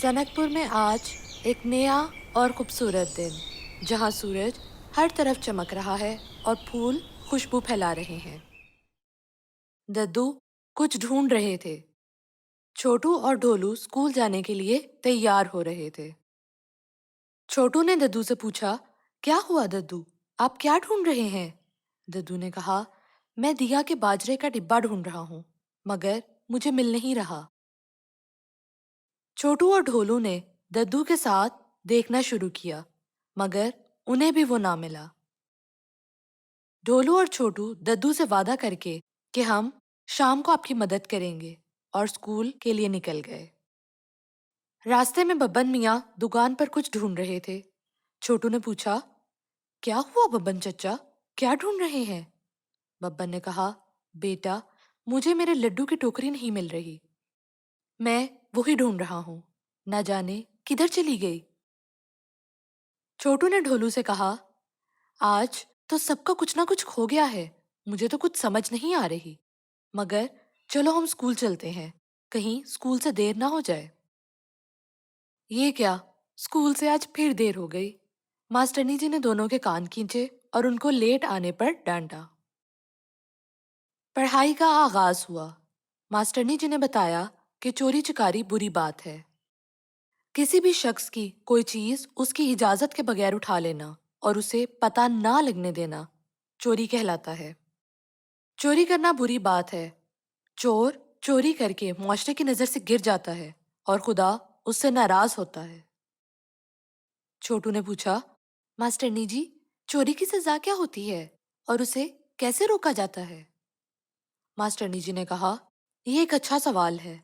सनकपुर में आज एक नया और खूबसूरत दिन, जहां सूरज हर तरफ चमक रहा है और फूल खुशबू फैला रहे हैं। दद्दू कुछ ढूंढ रहे थे। छोटू और ढोलू स्कूल जाने के लिए तैयार हो रहे थे। छोटू ने दद्दू से पूछा, क्या हुआ दद्दू, आप क्या ढूंढ रहे हैं? दद्दू ने कहा, मैं दिया के बाजरे का डिब्बा ढूंढ रहा हूँ, मगर मुझे मिल नहीं रहा। छोटू और ढोलू ने दद्दू के साथ देखना शुरू किया, मगर उन्हें भी वो ना मिला। ढोलू और छोटू दद्दू से वादा करके कि हम शाम को आपकी मदद करेंगे और स्कूल के लिए निकल गए। रास्ते में बब्बन मियाँ दुकान पर कुछ ढूंढ रहे थे। छोटू ने पूछा, क्या हुआ बब्बन चचा, क्या ढूंढ रहे हैं? बब्बन ने कहा, बेटा, मुझे मेरे लड्डू की टोकरी नहीं मिल रही। मैं वही ढूंढ रहा हूँ, न जाने किधर चली गई। छोटू ने ढोलू से कहा, आज तो सबका कुछ ना कुछ खो गया है, मुझे तो कुछ समझ नहीं आ रही। मगर चलो हम स्कूल चलते हैं, कहीं स्कूल से देर ना हो जाए। ये क्या, स्कूल से आज फिर देर हो गई। मास्टरनी जी ने दोनों के कान खींचे और उनको लेट आने पर डांटा। पढ़ाई का आगाज हुआ। मास्टरनी जी ने बताया कि चोरी चकारी बुरी बात है। किसी भी शख्स की कोई चीज उसकी इजाजत के बगैर उठा लेना और उसे पता ना लगने देना चोरी कहलाता है। चोरी करना बुरी बात है। चोर चोरी करके मुआशरे की नजर से गिर जाता है और खुदा उससे नाराज होता है। छोटू ने पूछा, मास्टरनी जी, चोरी की सजा क्या होती है और उसे कैसे रोका जाता है? मास्टरनी जी ने कहा, यह एक अच्छा सवाल है।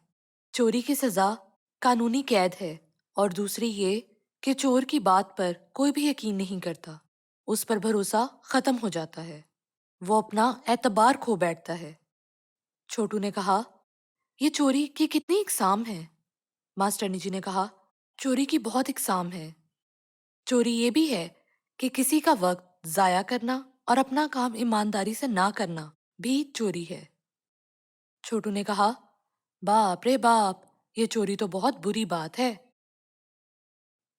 चोरी की सजा कानूनी कैद है और दूसरी ये कि चोर की बात पर कोई भी यकीन नहीं करता, उस पर भरोसा खत्म हो जाता है, वो अपना एतबार खो बैठता है। छोटू ने कहा, ये चोरी की कितनी इकसाम है? मास्टरनी जी ने कहा, चोरी की बहुत इकसाम है। चोरी ये भी है कि किसी का वक्त जाया करना और अपना काम ईमानदारी से ना करना भी चोरी है। छोटू ने कहा, बाप रे बाप, ये चोरी तो बहुत बुरी बात है।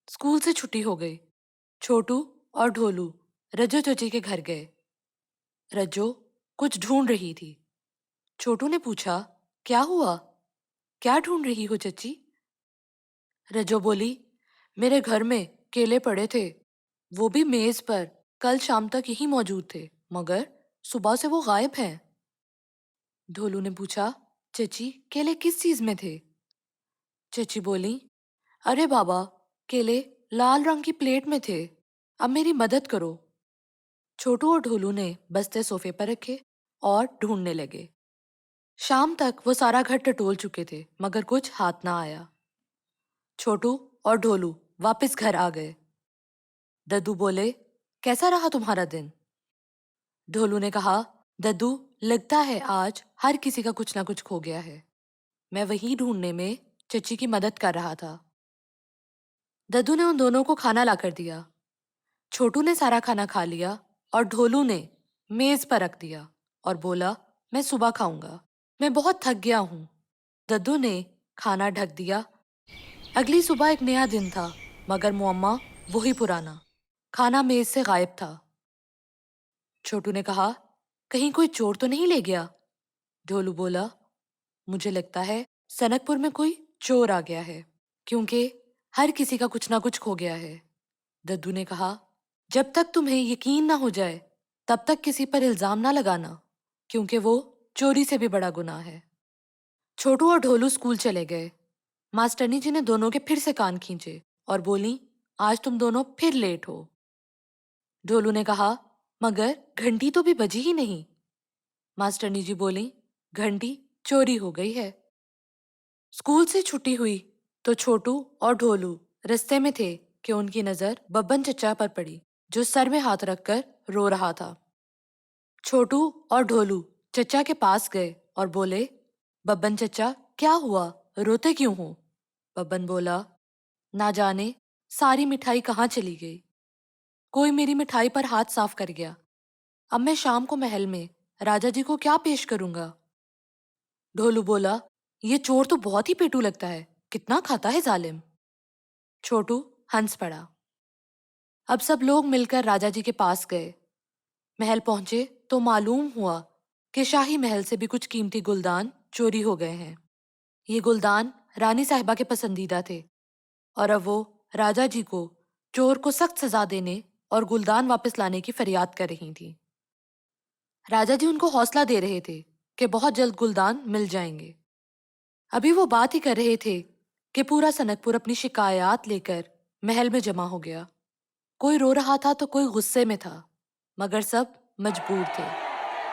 स्कूल से छुट्टी हो गई। छोटू और ढोलू रजो चची के घर गए। रजो कुछ ढूंढ रही थी। छोटू ने पूछा, क्या हुआ, क्या ढूंढ रही हो चची? रजो बोली, मेरे घर में केले पड़े थे, वो भी मेज पर, कल शाम तक यही मौजूद थे, मगर सुबह से वो गायब हैं। ढोलू ने पूछा, चची, केले किस चीज में थे? चची बोली, अरे बाबा, केले लाल रंग की प्लेट में थे, अब मेरी मदद करो। छोटू और ढोलू ने बस्ते सोफे पर रखे और ढूंढने लगे। शाम तक वो सारा घर टटोल चुके थे, मगर कुछ हाथ ना आया। छोटू और ढोलू वापस घर आ गए। दद्दू बोले, कैसा रहा तुम्हारा दिन? ढोलू ने कहा, दद्दू, लगता है आज हर किसी का कुछ ना कुछ खो गया है। मैं वही ढूंढने में चची की मदद कर रहा था। दद्दू ने उन दोनों को खाना लाकर दिया। छोटू ने सारा खाना खा लिया और ढोलू ने मेज पर रख दिया और बोला, मैं सुबह खाऊंगा, मैं बहुत थक गया हूँ। दद्दू ने खाना ढक दिया। अगली सुबह एक नया दिन था, मगर मुअम्मा वही पुराना। खाना मेज से गायब था। छोटू ने कहा, कहीं कोई चोर तो नहीं ले गया? ढोलू बोला, मुझे लगता है सनकपुर में कोई चोर आ गया है, क्योंकि हर किसी का कुछ ना कुछ खो गया है। दद्दू ने कहा, जब तक तुम्हें यकीन ना हो जाए तब तक किसी पर इल्जाम ना लगाना, क्योंकि वो चोरी से भी बड़ा गुनाह है। छोटू और ढोलू स्कूल चले गए। मास्टरनी जी ने दोनों के फिर से कान खींचे और बोली, आज तुम दोनों फिर लेट हो। ढोलू ने कहा, मगर घंटी तो भी बजी ही नहीं। मास्टरनी जी बोली, घंटी चोरी हो गई है। स्कूल से छुट्टी हुई तो छोटू और ढोलू रास्ते में थे कि उनकी नजर बब्बन चचा पर पड़ी, जो सर में हाथ रखकर रो रहा था। छोटू और ढोलू चचा के पास गए और बोले, बब्बन चचा, क्या हुआ, रोते क्यों हो? बब्बन बोला, ना जाने सारी मिठाई कहाँ चली गई, कोई मेरी मिठाई पर हाथ साफ कर गया। अब मैं शाम को महल में राजा जी को क्या पेश करूंगा? ढोलू बोला, ये चोर तो बहुत ही पेटू लगता है, कितना खाता है जालिम। छोटू हंस पड़ा। अब सब लोग मिलकर राजा जी के पास गए। महल पहुंचे तो मालूम हुआ कि शाही महल से भी कुछ कीमती गुलदान चोरी हो गए हैं। ये गुलदान रानी साहिबा के पसंदीदा थे और अब वो राजा जी को चोर को सख्त सजा देने और गुलदान वापस लाने की फरियाद कर रही थी। राजा जी उनको हौसला दे रहे थे कि बहुत जल्द गुलदान मिल जाएंगे। अभी वो बात ही कर रहे थे कि पूरा सनकपुर अपनी शिकायत लेकर महल में जमा हो गया। कोई रो रहा था तो कोई गुस्से में था, मगर सब मजबूर थे।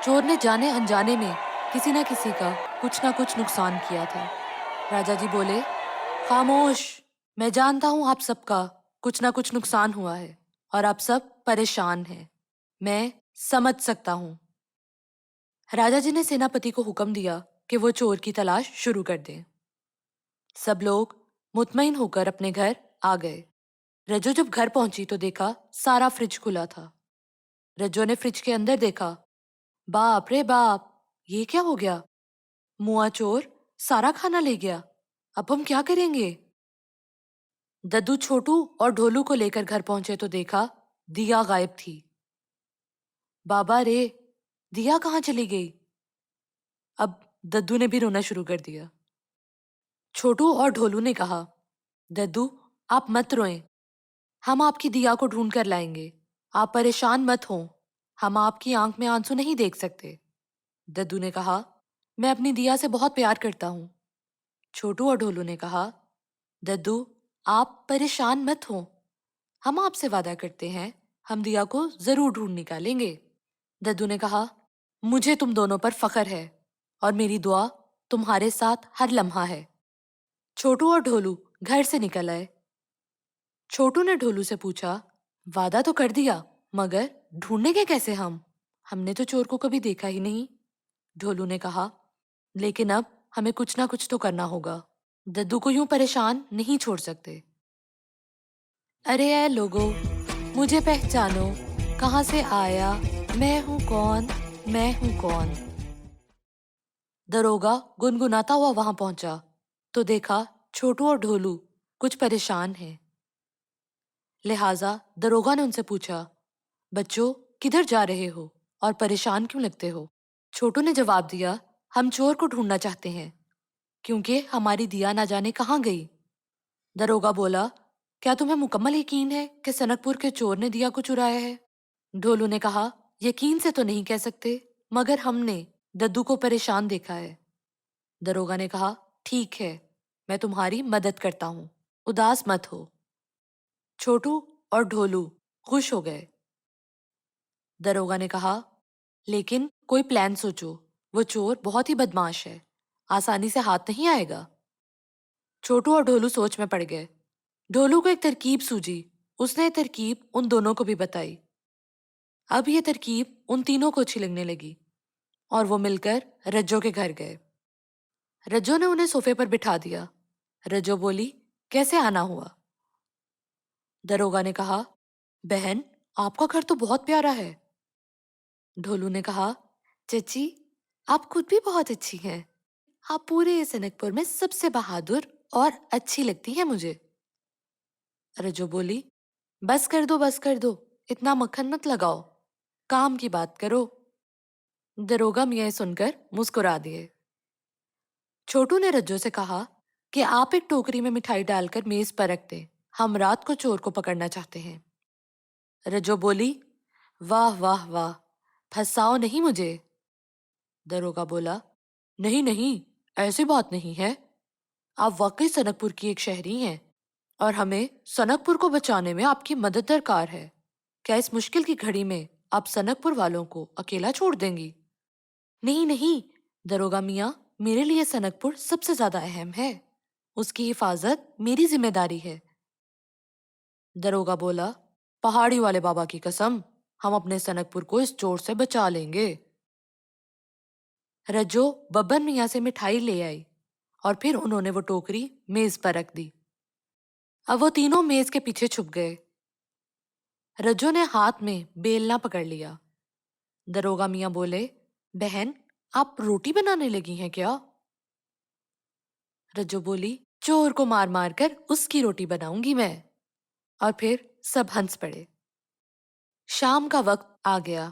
चोर ने जाने अनजाने में किसी न किसी का कुछ ना कुछ नुकसान किया था। राजा जी बोले, खामोश, मैं जानता हूं आप सबका कुछ ना कुछ नुकसान हुआ है और आप सब परेशान हैं। मैं समझ सकता हूं। राजा जी ने सेनापति को हुक्म दिया कि वो चोर की तलाश शुरू कर दें। सब लोग मुतमईन होकर अपने घर आ गए। रज्जो जब घर पहुंची तो देखा सारा फ्रिज खुला था। रज्जो ने फ्रिज के अंदर देखा। बाप रे बाप, ये क्या हो गया? मुआ चोर सारा खाना ले गया। अब हम क्या करेंगे? दद्दू छोटू और ढोलू को लेकर घर पहुंचे तो देखा दिया गायब थी। बाबा रे, दिया कहाँ चली गई? अब दद्दू ने भी रोना शुरू कर दिया। छोटू और ढोलू ने कहा, दद्दू आप मत रोएं, हम आपकी दिया को ढूंढ कर लाएंगे। आप परेशान मत हो, हम आपकी आंख में आंसू नहीं देख सकते। दद्दू ने कहा, मैं अपनी दिया से बहुत प्यार करता हूँ। छोटू और ढोलू ने कहा, दद्दू आप परेशान मत हो, हम आपसे वादा करते हैं हम दिया को जरूर ढूंढ निकालेंगे। दद्दू ने कहा, मुझे तुम दोनों पर फख्र है और मेरी दुआ तुम्हारे साथ हर लम्हा है। छोटू और ढोलू घर से निकल आए। छोटू ने ढोलू से पूछा, वादा तो कर दिया, मगर ढूंढेंगे कैसे हम? हमने तो चोर को कभी देखा ही नहीं। ढोलू ने कहा, लेकिन अब हमें कुछ ना कुछ तो करना होगा। दद्दू को यूं परेशान नहीं छोड़ सकते। अरे ऐ लोगो, मुझे पहचानो, कहाँ से आया, मैं हूँ कौन, मैं हूँ कौन। दरोगा गुनगुनाता हुआ वहां पहुंचा तो देखा छोटू और ढोलू कुछ परेशान हैं। लिहाजा दरोगा ने उनसे पूछा, बच्चों किधर जा रहे हो और परेशान क्यों लगते हो? छोटू ने जवाब दिया, हम चोर को ढूंढना चाहते हैं क्योंकि हमारी दिया ना जाने कहाँ गई। दरोगा बोला, क्या तुम्हें मुकम्मल यकीन है कि सनकपुर के चोर ने दिया को चुराया है? ढोलू ने कहा, यकीन से तो नहीं कह सकते, मगर हमने दद्दू को परेशान देखा है। दरोगा ने कहा, ठीक है, मैं तुम्हारी मदद करता हूं, उदास मत हो। छोटू और ढोलू खुश हो गए। दरोगा ने कहा, लेकिन कोई प्लान सोचो, वो चोर बहुत ही बदमाश है, आसानी से हाथ नहीं आएगा। छोटू और ढोलू सोच में पड़ गए। ढोलू को एक तरकीब सूझी। उसने ये तरकीब उन दोनों को भी बताई। अब ये तरकीब उन तीनों को अच्छी लगने लगी और वो मिलकर रज्जो के घर गए। रज्जो ने उन्हें सोफे पर बिठा दिया। रज्जो बोली, कैसे आना हुआ? दरोगा ने कहा, बहन आपका घर तो बहुत प्यारा है। ढोलू ने कहा, चची आप खुद भी बहुत अच्छी हैं। आप पूरे सनकपुर में सबसे बहादुर और अच्छी लगती हैं मुझे। रज्जो बोली, बस कर दो, बस कर दो, इतना मक्खन मत लगाओ, काम की बात करो। दरोगा मियाँ सुनकर मुस्कुरा दिए। छोटू ने रज्जो से कहा कि आप एक टोकरी में मिठाई डालकर मेज पर रख दें, हम रात को चोर को पकड़ना चाहते हैं। रज्जो बोली, वाह वाह वाह, फंसाओ नहीं मुझे। दरोगा बोला, नहीं नहीं, ऐसी बात नहीं है, आप वाकई सनकपुर की एक शहरी हैं और हमें सनकपुर को बचाने में आपकी मदद दरकार है। क्या इस मुश्किल की घड़ी में आप सनकपुर वालों को अकेला छोड़ देंगी? नहीं नहीं, दरोगा मियाँ, मेरे लिए सनकपुर सबसे ज्यादा अहम है, उसकी हिफाजत मेरी जिम्मेदारी है। दरोगा बोला, पहाड़ी वाले बाबा की कसम, हम अपने सनकपुर को इस चोर से बचा लेंगे। रज्जो बब्बन मियाँ से मिठाई ले आई और फिर उन्होंने वो टोकरी मेज पर रख दी। अब वो तीनों मेज के पीछे छुप गए। रज्जो ने हाथ में बेलना पकड़ लिया। दरोगा मियाँ बोले, बहन आप रोटी बनाने लगी हैं क्या? रज्जो बोली, चोर को मार मार कर उसकी रोटी बनाऊंगी मैं। और फिर सब हंस पड़े। शाम का वक्त आ गया।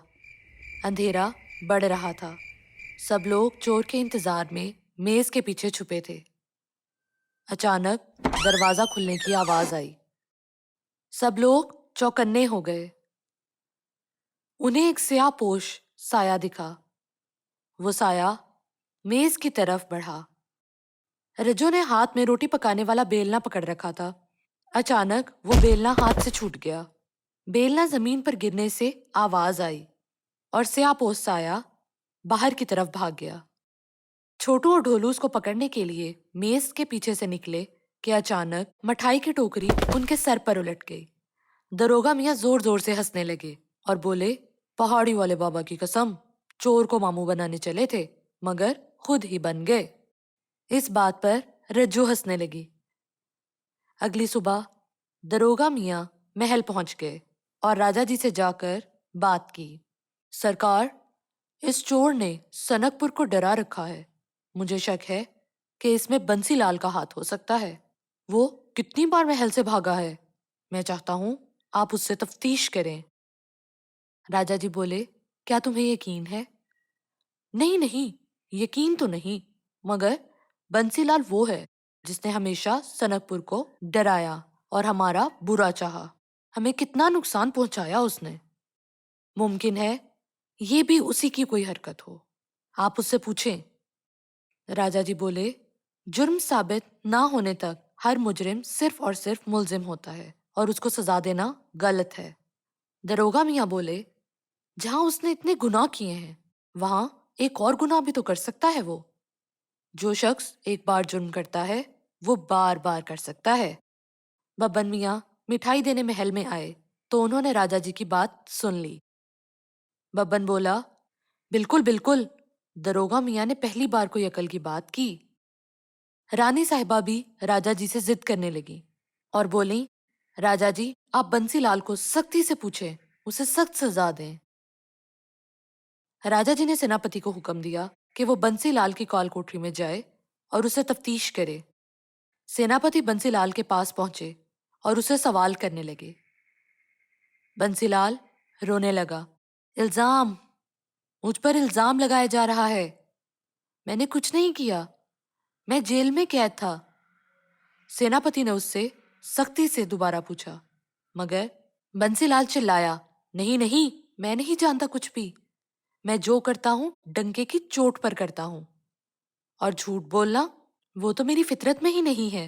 अंधेरा बढ़ रहा था। सब लोग चोर के इंतजार में मेज के पीछे छुपे थे। अचानक दरवाजा खुलने की आवाज आई। सब लोग चौकन्ने हो गए। उन्हें एक स्याहपोश साया दिखा। वो साया मेज की तरफ बढ़ा। रज्जो ने हाथ में रोटी पकाने वाला बेलना पकड़ रखा था। अचानक वो बेलना हाथ से छूट गया। बेलना जमीन पर गिरने से आवाज आई और स्याहपोश साया बाहर की तरफ भाग गया। छोटू और ढोलू उसको पकड़ने के लिए मेज के पीछे से निकले कि अचानक मिठाई की टोकरी उनके सर पर उलट गई। दरोगा मियां जोर जोर से हंसने लगे और बोले, पहाड़ी वाले बाबा की कसम, चोर को मामू बनाने चले थे मगर खुद ही बन गए। इस बात पर रज्जू हंसने लगी। अगली सुबह दरोगा मियां महल पहुंच गए और राजा जी से जाकर बात की। सरकार, इस चोर ने सनकपुर को डरा रखा है। मुझे शक है कि इसमें बंसीलाल का हाथ हो सकता है। वो कितनी बार महल से भागा है। मैं चाहता हूं आप उससे तफ्तीश करें। राजा जी बोले, क्या तुम्हें यकीन है? नहीं नहीं, यकीन तो नहीं, मगर बंसीलाल वो है जिसने हमेशा सनकपुर को डराया और हमारा बुरा चाहा। हमें कितना नुकसान पहुंचाया उसने। मुमकिन है ये भी उसी की कोई हरकत हो। आप उससे पूछें। राजा जी बोले, जुर्म साबित ना होने तक हर मुजरिम सिर्फ और सिर्फ मुलजिम होता है और उसको सजा देना गलत है। दरोगा मियां बोले, जहां उसने इतने गुनाह किए हैं वहां एक और गुनाह भी तो कर सकता है वो। जो शख्स एक बार जुर्म करता है वो बार बार कर सकता है। बब्बन मियां मिठाई देने महल में आए तो उन्होंने राजा जी की बात सुन ली। बब्बन बोला, बिल्कुल बिल्कुल। दरोगा मियां ने पहली बार कोई अकल की बात की। रानी साहिबा भी राजा जी से जिद करने लगी और बोली, राजा जी आप बंसीलाल को सख्ती से पूछें, उसे सख्त सजा दें। राजा जी ने सेनापति को हुक्म दिया कि वो बंसीलाल की कॉल कोठरी में जाए और उसे तफ्तीश करे। सेनापति बंसीलाल के पास पहुंचे और उसे सवाल करने लगे। बंसीलाल रोने लगा। इल्जाम, मुझ पर इल्जाम लगाया जा रहा है। मैंने कुछ नहीं किया, मैं जेल में कैद था। सेनापति ने उससे सख्ती से दोबारा पूछा, मगर बंसीलाल चिल्लाया, नहीं नहीं, मैं नहीं जानता कुछ भी। मैं जो करता हूं डंके की चोट पर करता हूं और झूठ बोलना वो तो मेरी फितरत में ही नहीं है।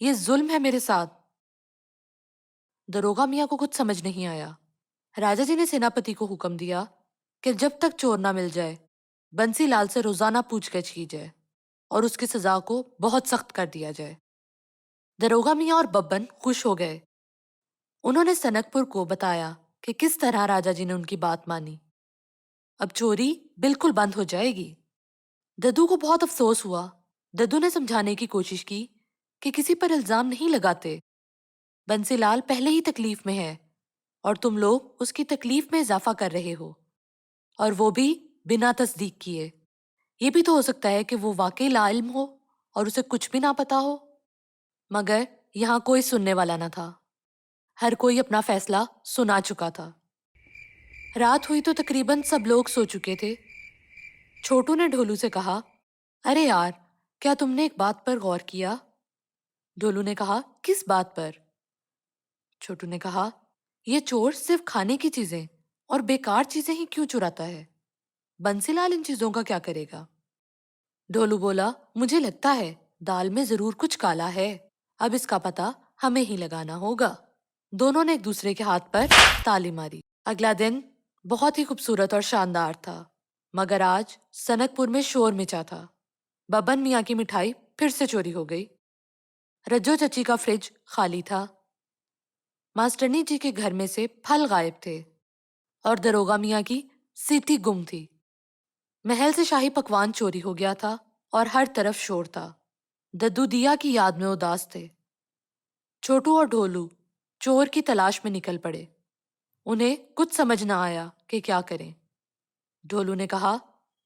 ये जुल्म है मेरे साथ। दरोगा मियां को कुछ समझ नहीं आया। राजा जी ने सेनापति को हुक्म दिया कि जब तक चोर ना मिल जाए बंसीलाल से रोजाना पूछगछ की जाए और उसकी सजा को बहुत सख्त कर दिया जाए। दरोगा मियां और बब्बन खुश हो गए। उन्होंने सनकपुर को बताया कि किस तरह राजा जी ने उनकी बात मानी। अब चोरी बिल्कुल बंद हो जाएगी। दद्दू को बहुत अफसोस हुआ। दद्दू ने समझाने की कोशिश की कि किसी पर इल्जाम नहीं लगाते। बंसीलाल पहले ही तकलीफ में है और तुम लोग उसकी तकलीफ में इजाफा कर रहे हो, और वो भी बिना तस्दीक किए। ये भी तो हो सकता है कि वो वाकई लाइल्म हो और उसे कुछ भी ना पता हो। मगर यहाँ कोई सुनने वाला ना था। हर कोई अपना फैसला सुना चुका था। रात हुई तो तकरीबन सब लोग सो चुके थे। छोटू ने ढोलू से कहा, अरे यार, क्या तुमने एक बात पर गौर किया? ढोलू ने कहा, किस बात पर? छोटू ने कहा, ये चोर सिर्फ खाने की चीजें और बेकार चीजें ही क्यों चुराता है? बंसीलाल इन चीजों का क्या करेगा? ढोलू बोला, मुझे लगता है दाल में जरूर कुछ काला है। अब इसका पता हमें ही लगाना होगा। दोनों ने एक दूसरे के हाथ पर ताली मारी। अगला दिन बहुत ही खूबसूरत और शानदार था, मगर आज सनकपुर में शोर मचा था। बब्बन मियाँ की मिठाई फिर से चोरी हो गई। रज्जो चची का फ्रिज खाली था। मास्टरनी जी के घर में से फल गायब थे और दरोगा मियाँ की सीटी गुम थी। महल से शाही पकवान चोरी हो गया था और हर तरफ शोर था। दद्दू दिया की याद में उदास थे। छोटू और ढोलू चोर की तलाश में निकल पड़े। उन्हें कुछ समझ न आया कि क्या करें। ढोलू ने कहा,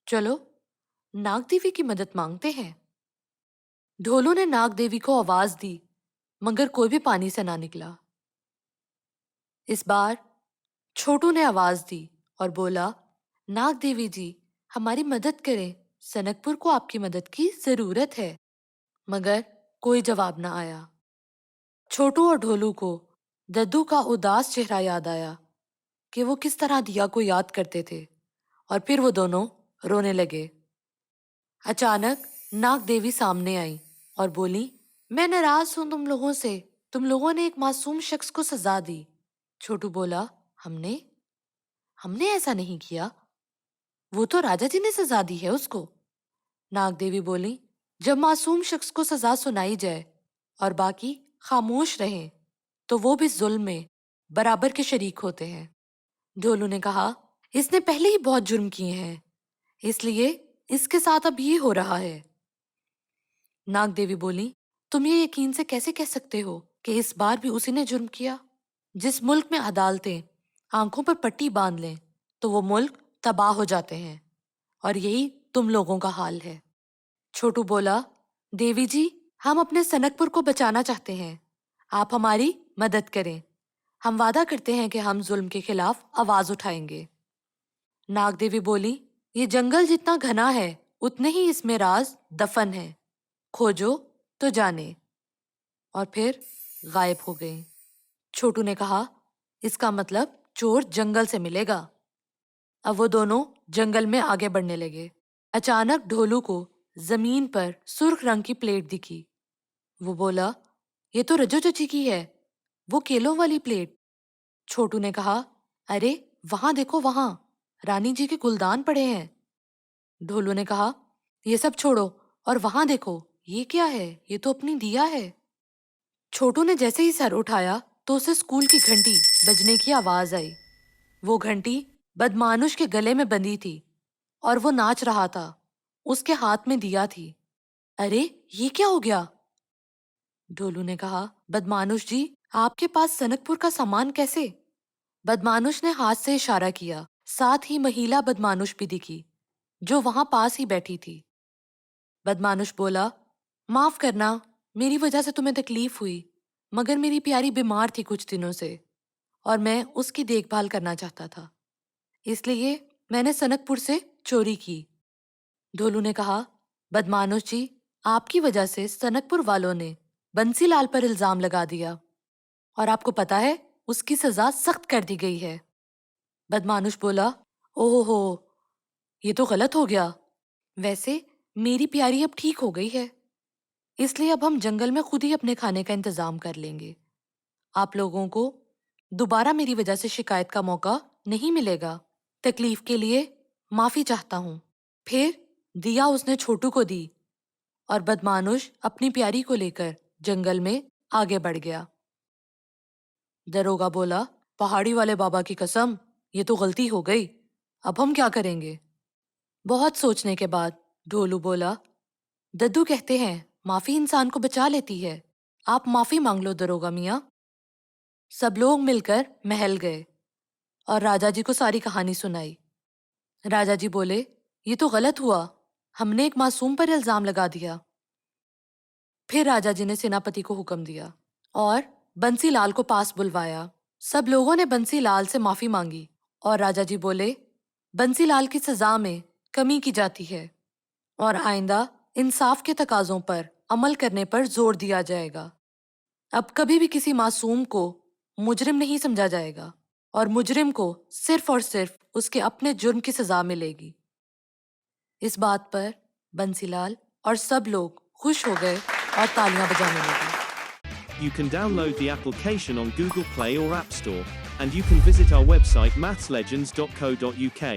चलो नाग देवी की मदद मांगते हैं। ढोलू ने नाग देवी को आवाज दी, मगर कोई भी पानी से ना निकला। इस बार छोटू ने आवाज दी और बोला, नाग देवी जी, हमारी मदद करें, सनकपुर को आपकी मदद की जरूरत है। मगर कोई जवाब न आया। छोटू और ढोलू को दद्दू का उदास चेहरा याद आया कि वो किस तरह दिया को याद करते थे, और फिर वो दोनों रोने लगे। अचानक नाग देवी सामने आई और बोली, मैं नाराज हूं तुम लोगों से, तुम लोगों ने एक मासूम शख्स को सजा दी। छोटू बोला, हमने हमने ऐसा नहीं किया, वो तो राजा जी ने सजा दी है उसको। नाग देवी बोली, जब मासूम शख्स को सजा सुनाई जाए और बाकी खामोश रहें, तो वो भी जुल्म में बराबर के शरीक होते हैं। ढोलू ने कहा, इसने पहले ही बहुत जुर्म किए हैं, इसलिए इसके साथ अब ये हो रहा है। नाग देवी बोली, तुम ये यकीन से कैसे कह सकते हो कि इस बार भी उसी ने जुर्म किया? जिस मुल्क में अदालतें आंखों पर पट्टी बांध लें तो वो मुल्क तबाह हो जाते हैं, और यही तुम लोगों का हाल है। छोटू बोला, देवी जी, हम अपने सनकपुर को बचाना चाहते हैं, आप हमारी मदद करें। हम वादा करते हैं कि हम जुल्म के खिलाफ आवाज उठाएंगे। नाग देवी बोली, ये जंगल जितना घना है उतने ही इसमें राज दफन है, खोजो तो जाने। और फिर गायब हो गई। छोटू ने कहा, इसका मतलब चोर जंगल से मिलेगा। अब वो दोनों जंगल में आगे बढ़ने लगे। अचानक ढोलू को जमीन पर सुर्ख रंग की प्लेट दिखी। वो बोला, ये तो रजो चची की है, वो केलों वाली प्लेट। छोटू ने कहा, अरे वहां देखो, वहां रानी जी के गुलदान पड़े हैं। ढोलू ने कहा, ये सब छोड़ो और वहां देखो, ये क्या है? ये तो अपनी दिया है। छोटू ने जैसे ही सर उठाया तो उसे स्कूल की घंटी बजने की आवाज आई। वो घंटी बदमानुष के गले में बंधी थी और वो नाच रहा था। उसके हाथ में दिया थी। अरे ये क्या हो गया? ढोलू ने कहा, बदमानुष जी, आपके पास सनकपुर का सामान कैसे? बदमानुष ने हाथ से इशारा किया। साथ ही महिला बदमानुष भी दिखी जो वहां पास ही बैठी थी। बदमानुष बोला, माफ करना, मेरी वजह से तुम्हें तकलीफ हुई, मगर मेरी प्यारी बीमार थी कुछ दिनों से और मैं उसकी देखभाल करना चाहता था, इसलिए मैंने सनकपुर से चोरी की। ढोलू ने कहा, बदमानुष जी, आपकी वजह से सनकपुर वालों ने बंसीलाल पर इल्जाम लगा दिया और आपको पता है उसकी सजा सख्त कर दी गई है। बदमानुष बोला, ओहो, ये तो गलत हो गया। वैसे मेरी प्यारी अब ठीक हो गई है, इसलिए अब हम जंगल में खुद ही अपने खाने का इंतजाम कर लेंगे। आप लोगों को दोबारा मेरी वजह से शिकायत का मौका नहीं मिलेगा। तकलीफ के लिए माफी चाहता हूँ। फिर दिया उसने छोटू को दी और बदमानुष अपनी प्यारी को लेकर जंगल में आगे बढ़ गया। दरोगा बोला, पहाड़ी वाले बाबा की कसम, ये तो गलती हो गई, अब हम क्या करेंगे? बहुत सोचने के बाद ढोलू बोला, दद्दू कहते हैं माफी इंसान को बचा लेती है, आप माफी मांग लो दरोगा मियाँ। सब लोग मिलकर महल गए और राजा जी को सारी कहानी सुनाई। राजा जी बोले, ये तो गलत हुआ, हमने एक मासूम पर इल्जाम लगा दिया। फिर राजा जी ने सेनापति को हुक्म दिया और बंसीलाल को पास बुलवाया। सब लोगों ने बंसीलाल से माफी मांगी और राजा जी बोले, बंसीलाल की सजा में कमी की जाती है और आइंदा इंसाफ के तकाजों पर अमल करने पर जोर दिया जाएगा। अब कभी भी किसी मासूम को मुजरिम नहीं समझा जाएगा और मुजरिम को सिर्फ और सिर्फ उसके अपने जुर्म की सजा मिलेगी। इस बात पर बंसीलाल और सब लोग खुश हो गए और तालियां बजाने लगे। You can download the application on Google Play or App Store, and you can visit our website mathslegends.co.uk.